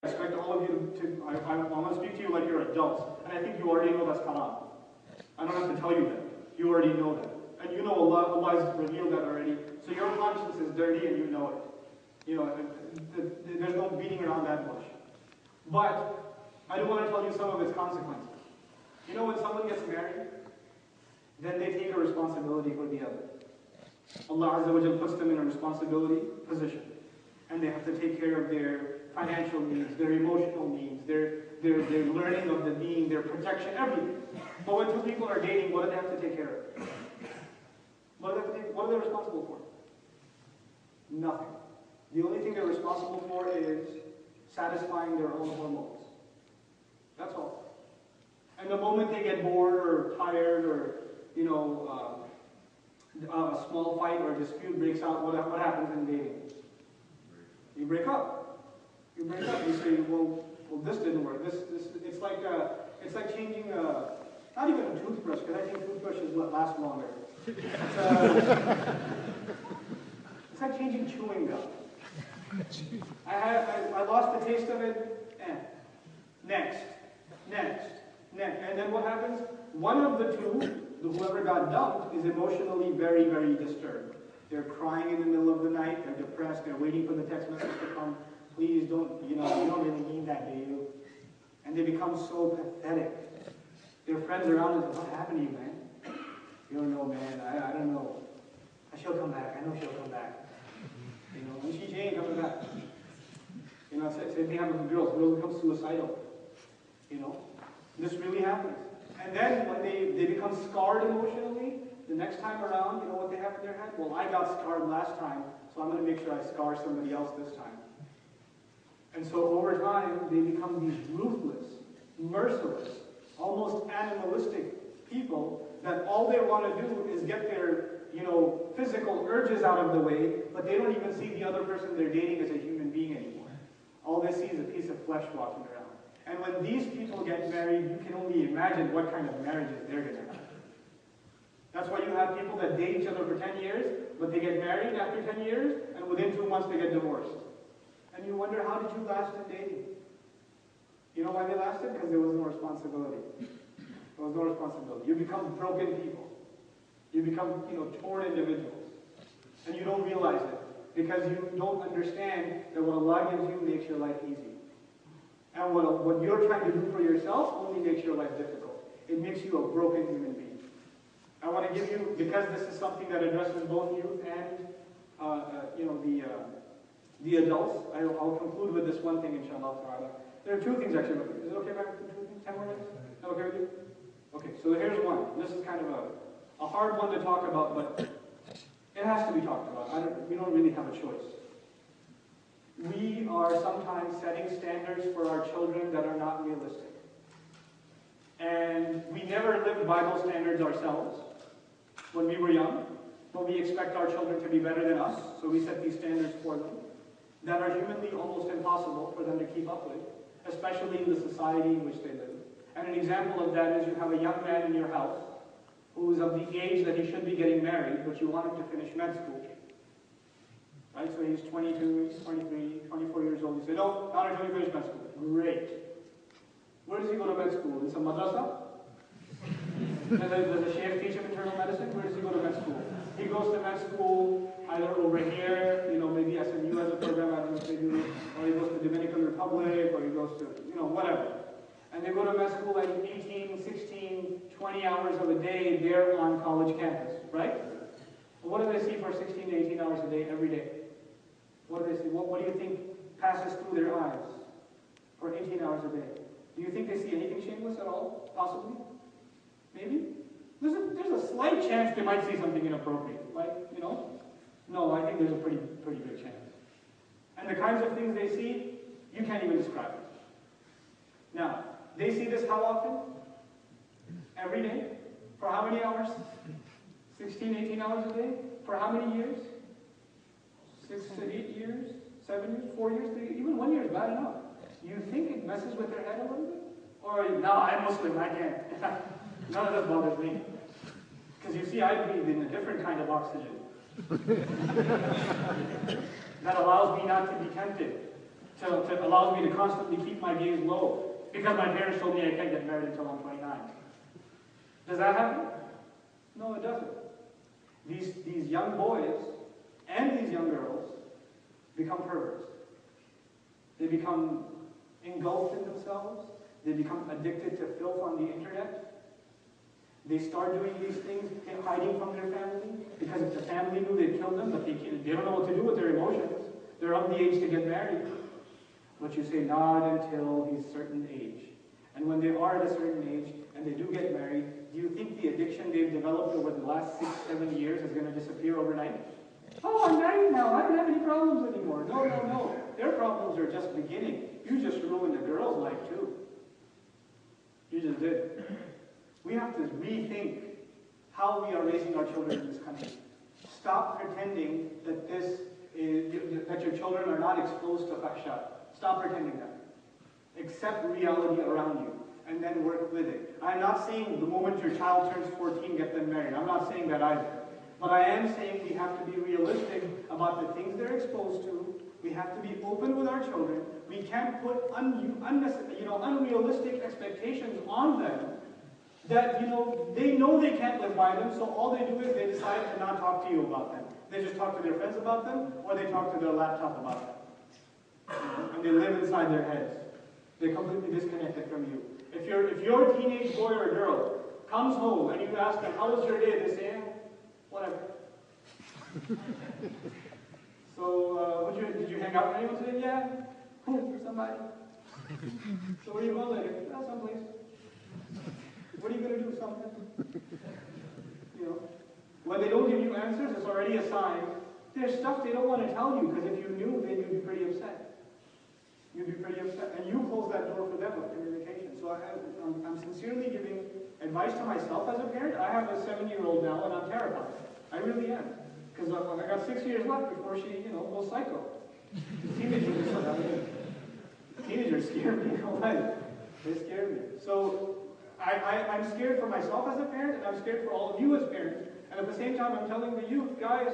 I expect all of you I want to speak to you like you're adults, and I think you already know that's haram. I don't have to tell you that. You already know that. And you know Allah has revealed that already. So your conscience is dirty and you know it. You know, there's no beating around that bush. But I do want to tell you some of its consequences. You know, when someone gets married, then they take a responsibility for the other. Allah Azza wa Jal puts them in a responsibility position. And they have to take care of their financial needs, their emotional needs, their learning of the deen, their protection, everything. But when two people are dating, what do they have to take care of? What are they responsible for? Nothing. The only thing they're responsible for is satisfying their own hormones. That's all. And the moment they get bored or tired or, you know, a small fight or a dispute breaks out, what happens in dating? You break up. You break up. You say, well, this didn't work. It's like changing not even a toothbrush, because I think toothbrushes last longer. It's like changing chewing gum. I lost the taste of it. Next. And then what happens? One of the two, whoever got dumped, is emotionally very, very disturbed. They're crying in the middle of the night. They're depressed. They're waiting for the text message to come. Please don't, you don't really mean that, do you? And they become so pathetic. Their friends around them say, what happened to you, man? You don't know, man. I don't know. She'll come back. I know she'll come back. You know, and she ain't coming back. You know, same thing happens with girls. Girls become suicidal. You know, this really happens. And then when they become scarred emotionally, the next time around, you know what they have in their head? Well, I got scarred last time, so I'm going to make sure I scar somebody else this time. And so over time, they become these ruthless, merciless, almost animalistic people that all they want to do is get their, physical urges out of the way, but they don't even see the other person they're dating as a human being anymore. All they see is a piece of flesh walking around. And when these people get married, you can only imagine what kind of marriages they're going to have. That's why you have people that date each other for 10 years, but they get married after 10 years, and within 2 months they get divorced. And you wonder, how did you last in dating? You know why they lasted? Because there was no responsibility. There was no responsibility. You become broken people. You become, torn individuals. And you don't realize it, because you don't understand that what Allah gives you makes your life easy. And what you're trying to do for yourself only makes your life difficult. It makes you a broken human being. I want to give you, because this is something that addresses both youth and the adults, I'll conclude with this one thing, inshallah ta'ala. There are two things actually. Is it okay if I do 2 things? 10 more minutes? Is that okay with you? Okay, so here's one. This is kind of a hard one to talk about, but it has to be talked about. We don't really have a choice. We are sometimes setting standards for our children that are not realistic. And we never lived by those standards ourselves when we were young, but we expect our children to be better than us, so we set these standards for them that are humanly almost impossible for them to keep up with, especially in the society in which they live. And an example of that is you have a young man in your house who is of the age that he should be getting married, but you want him to finish med school. Right? So he's 22, 23, 24 years old. You say, no, not until you finish med school. Great. Where does he go to med school? In some madrasa? Does the sheikh teach him internal medicine? Where does he go to med school? He goes to med school either over here, maybe SMU has a program, I don't know if they do, or he goes to Dominican Republic, or he goes to, whatever. And they go to med school like 18, 16, 20 hours of a day there on college campus, right? What do they see for 16 to 18 hours a day every day? What do they see? What do you think passes through their eyes for 18 hours a day? Do you think they see anything shameless at all? Possibly? Maybe? There's a slight chance they might see something inappropriate. No, I think there's a pretty big chance. And the kinds of things they see, you can't even describe it. Now, they see this how often? Every day? For how many hours? 16, 18 hours a day? For how many years? 6 to 8 years? 7 years? 4 years? 3 years? Even 1 year is bad enough. You think it messes with their head a little bit? Or, no, I'm Muslim, I can't. None of this bothers me. Because you see, I breathe in a different kind of oxygen that allows me not to be tempted. allows me to constantly keep my gaze low because my parents told me I can't get married until I'm 29. Does that happen? No, it doesn't. These young boys and these young girls become perverts. They become engulfed in themselves. They become addicted to filth on the internet. They start doing these things, hiding from their family, because if the family knew, they'd kill them, but they don't know what to do with their emotions. They're of the age to get married. But you say, not until he's a certain age. And when they are at a certain age, and they do get married, do you think the addiction they've developed over the last 6, 7 years is going to disappear overnight? Oh, I'm married now, I don't have any problems anymore. No, no, no. Their problems are just beginning. You just ruined a girl's life too. You just did. We have to rethink how we are raising our children in this country. Stop pretending that that your children are not exposed to fahsha. Stop pretending that. Accept reality around you and then work with it. I'm not saying the moment your child turns 14, get them married. I'm not saying that either. But I am saying we have to be realistic about the things they're exposed to. We have to be open with our children. We can't put unrealistic expectations on them that they know they can't live by them, so all they do is they decide to not talk to you about them. They just talk to their friends about them, or they talk to their laptop about them. And they live inside their heads. They're completely disconnected from you. If your teenage boy or girl comes home and you ask them, how was your day? They say, whatever. So, did you hang out with anyone today? Yeah. Who? Somebody. So where are you going later? Oh, someplace. What are you going to do? Something. When they don't give you answers, it's already a sign. There's stuff they don't want to tell you, because if you knew, then you'd be pretty upset. You'd be pretty upset. And you close that door for them with communication. So I'm sincerely giving advice to myself as a parent. I have a 7-year-old now, and I'm terrified. I really am. Because I got 6 years left before she, goes psycho. Teenagers scare me. They scare me. So I'm scared for myself as a parent, and I'm scared for all of you as parents. And at the same time, I'm telling the youth, guys,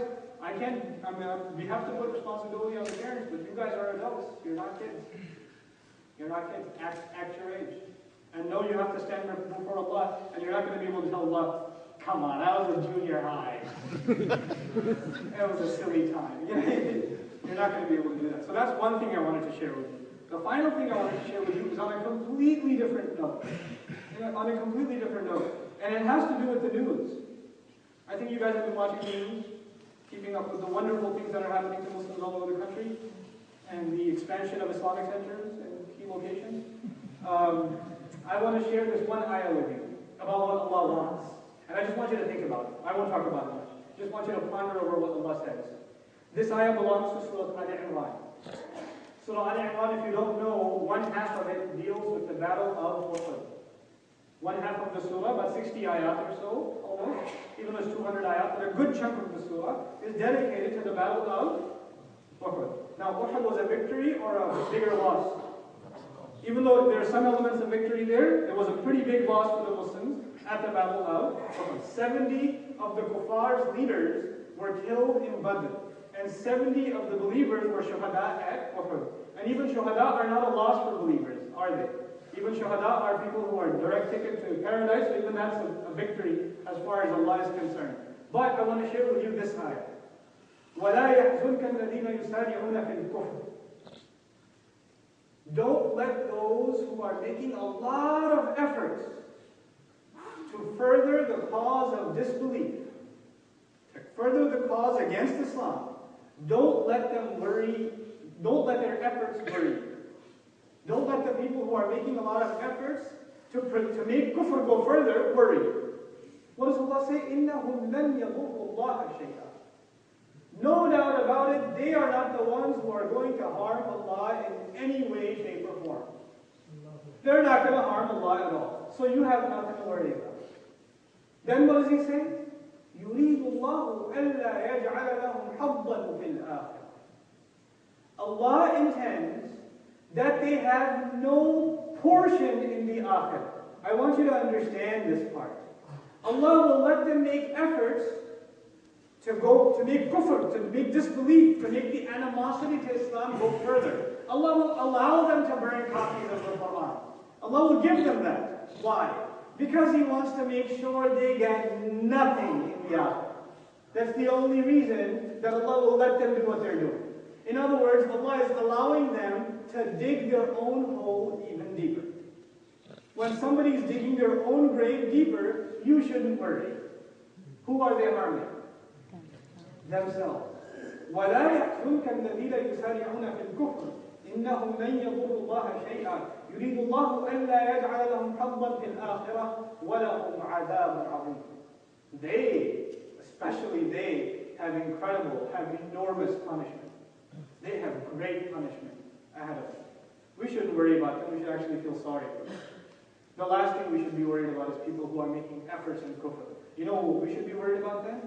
we have to put responsibility on the parents, but you guys are adults. You're not kids. You're not kids. Act your age. And know you have to stand before Allah, and you're not going to be able to tell Allah, come on, I was in junior high. It was a silly time. You're not going to be able to do that. So that's one thing I wanted to share with you. The final thing I wanted to share with you is on a completely different note. And it has to do with the news. I think you guys have been watching the news, keeping up with the wonderful things that are happening to Muslims all over the country, and the expansion of Islamic centers and key locations. I want to share this one ayah with you about what Allah wants. And I just want you to think about it. I won't talk about it much. Just want you to ponder over what Allah says. This ayah belongs to Surah Al-Imran. Surah Al-Imran, if you don't know, one half of it deals with the battle of Uhud. One half of the surah, about 60 ayat or so, almost, even though it's 200 ayat, but a good chunk of the surah is dedicated to the battle of Uhud. Now, Uhud was a victory or a bigger loss? Even though there are some elements of victory there was a pretty big loss for the Muslims at the battle of Uhud. 70 of the Kuffar's leaders were killed in Badr, and 70 of the believers were shuhada at Uhud. And even shuhada are not a loss for believers, are they? Even shuhada are people who are direct ticket to paradise, so even that's a victory as far as Allah is concerned. But I want to share with you this ayah. وَلَا يَحْزُنْكَ الَّذِينَ يُسَارِعُونَ فِي الْكُفْرِ. Don't let those who are making a lot of efforts to further the cause of disbelief, to further the cause against Islam, don't let them worry, don't let their efforts worry. Don't let the people who are making a lot of efforts to make kufr go further worry. What does Allah say? إِنَّهُمْ لَنْ يَضُرُّوا اللَّهَ شَيْئًا. No doubt about it, they are not the ones who are going to harm Allah in any way, shape, or form. They're not going to harm Allah at all. So you have nothing to worry about. Then what does he say? يُرِيدُ اللَّهُ أَلَّا يَجْعَلَ لَهُمْ حَظًّا فِي الْآخِرَةِ. Allah intends that they have no portion in the akhirah. I want you to understand this part. Allah will let them make efforts to make kufr, to make disbelief, to make the animosity to Islam go further. Allah will allow them to burn copies of the Quran. Allah will give them that. Why? Because He wants to make sure they get nothing in the akhirah. That's the only reason that Allah will let them do what they're doing. In other words, Allah is allowing them to dig their own hole even deeper. When somebody is digging their own grave deeper, you shouldn't worry. Who are they harming? Themselves. وَلَا يَحْزُنْكَ الَّذِينَ يُسَارِعُونَ فِي الْكُفْرِ إِنَّهُمْ لَنْ يَضُرُّوا اللَّهَ شَيْئًا يُرِيدُ اللَّهُ أَلَّا يَجْعَلَ لَهُمْ حَظًّا فِي الْآخِرَةِ وَلَهُمْ عَذَابٌ عَظِيمٌ. They, especially they, have enormous punishment. They have great punishment ahead of them. We shouldn't worry about them. We should actually feel sorry for them. The last thing we should be worried about is people who are making efforts in kufr. You know what we should be worried about then?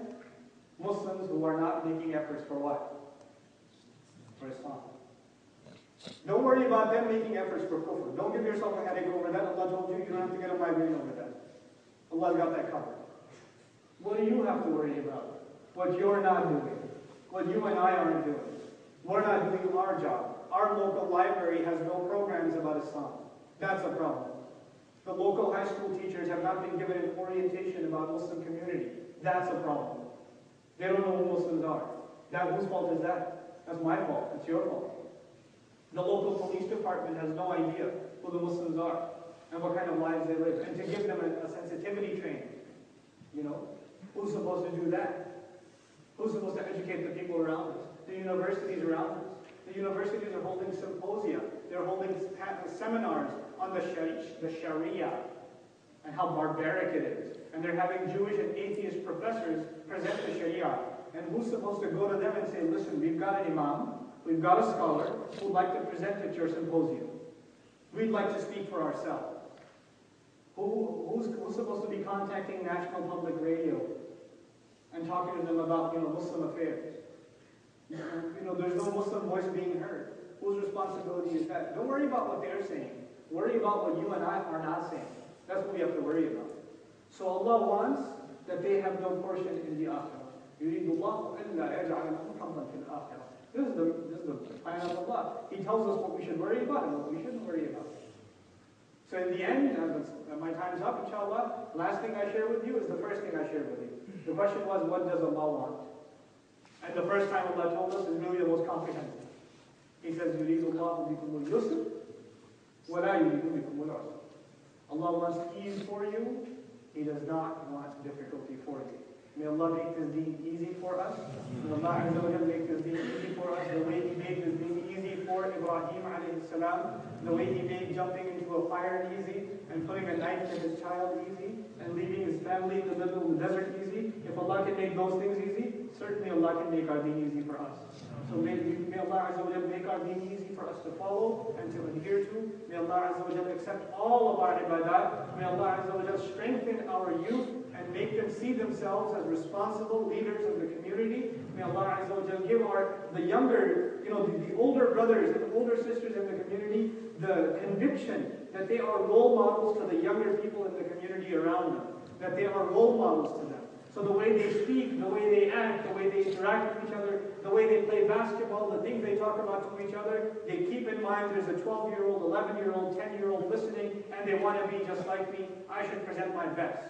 Muslims who are not making efforts for what? For Islam. Don't worry about them making efforts for kufr. Don't give yourself a headache over that. Allah told you don't have to get a migraine over that. Allah's got that covered. What do you have to worry about? What you're not doing. What you and I aren't doing. We're not doing our job. Our local library has no programs about Islam. That's a problem. The local high school teachers have not been given an orientation about Muslim community. That's a problem. They don't know who Muslims are. Whose fault is that? That's my fault. It's your fault. The local police department has no idea who the Muslims are and what kind of lives they live. And to give them a sensitivity training. You know? Who's supposed to do that? Who's supposed to educate the people around us? The universities around us. The universities are holding symposia. They're holding seminars on the Sharia and how barbaric it is. And they're having Jewish and atheist professors present the Sharia. And who's supposed to go to them and say, listen, we've got an imam, we've got a scholar who'd like to present at your symposium. We'd like to speak for ourselves. Who's supposed to be contacting National Public Radio and talking to them about, Muslim affairs? There's no Muslim voice being heard. Whose responsibility is that? Don't worry about what they're saying. Worry about what you and I are not saying. That's what we have to worry about. So Allah wants that they have no portion in the akhirah. يُرِيدُ اللَّهُ أَلَّا يَجْعَلَ لَهُمْ حَظًّا فِي الْآخِرَةِ. This is the plan of Allah. He tells us what we should worry about and what we shouldn't worry about. So in the end, my time's up, inshallah. Last thing I share with you is the first thing I shared with you. The question was, what does Allah want? And the first time Allah told us is really the most comprehensive. He says, يُرِيدُ اللَّهُ بِكُمُ الْيُسْرِ وَلَا يُرِيدُ بِكُمُ الْعُسْرِ. Allah wants ease for you. He does not want difficulty for you. May Allah make this deen easy for us. May Allah Azza wa Jalla make this deen easy for us. The way He made this deen easy for Ibrahim alayhi salam. The way He made jumping into a fire easy and putting a knife to his child easy and leaving his family in the middle of the desert easy. If Allah can make those things easy, certainly Allah can make our deen easy for us. So may Allah Azza wa Jalla make our deen easy for us to follow and to adhere to. May Allah Azza wa Jalla accept all of our ibadat. May Allah Azza wa Jalla strengthen our youth and make them see themselves as responsible leaders of the community. May Allah Azza wa Jalla give the younger, the older brothers and the older sisters in the community the conviction that they are role models to the younger people in the community around them. That they are role models to them. So the way they speak, the way they act, the way they interact with each other, the way they play basketball, the things they talk about to each other, they keep in mind there's a 12-year-old, 11-year-old, 10-year-old listening, and they want to be just like me. I should present my best.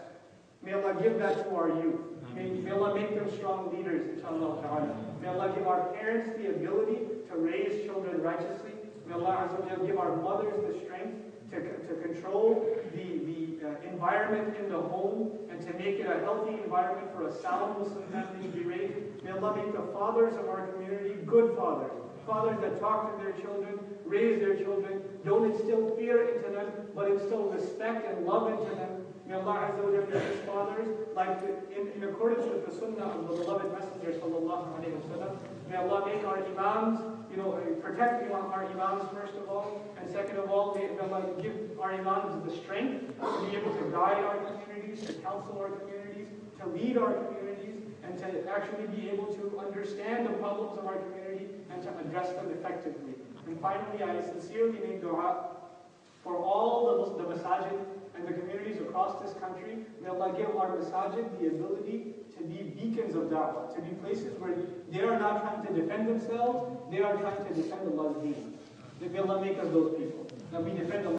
May Allah give that to our youth. May Allah make them strong leaders, inshallah ta'ala. May Allah give our parents the ability to raise children righteously. May Allah Azza wa Jalla give our mothers the strength to control the environment in the home and to make it a healthy environment for a sound Muslim family to be raised. May Allah make the fathers of our community good fathers. Fathers that talk to their children, raise their children, don't instill fear into them, but instill respect and love into them. May Allah Azza wa Jalla make these fathers in accordance with the sunnah of the beloved Messenger sallallahu alayhi wa sallam. May Allah make our imams, protect our imams first of all, and second of all, may Allah give our imams the strength to be able to guide our communities, to counsel our communities, to lead our communities, and to actually be able to understand the problems of our community and to address them effectively. And finally, I sincerely make dua for all the masajid and the communities across this country. May Allah give our masajid the ability to be beacons of da'wah, to be places where they are not trying to defend themselves, they are trying to defend Allah's deen. May Allah make us those people. That we defend Allah.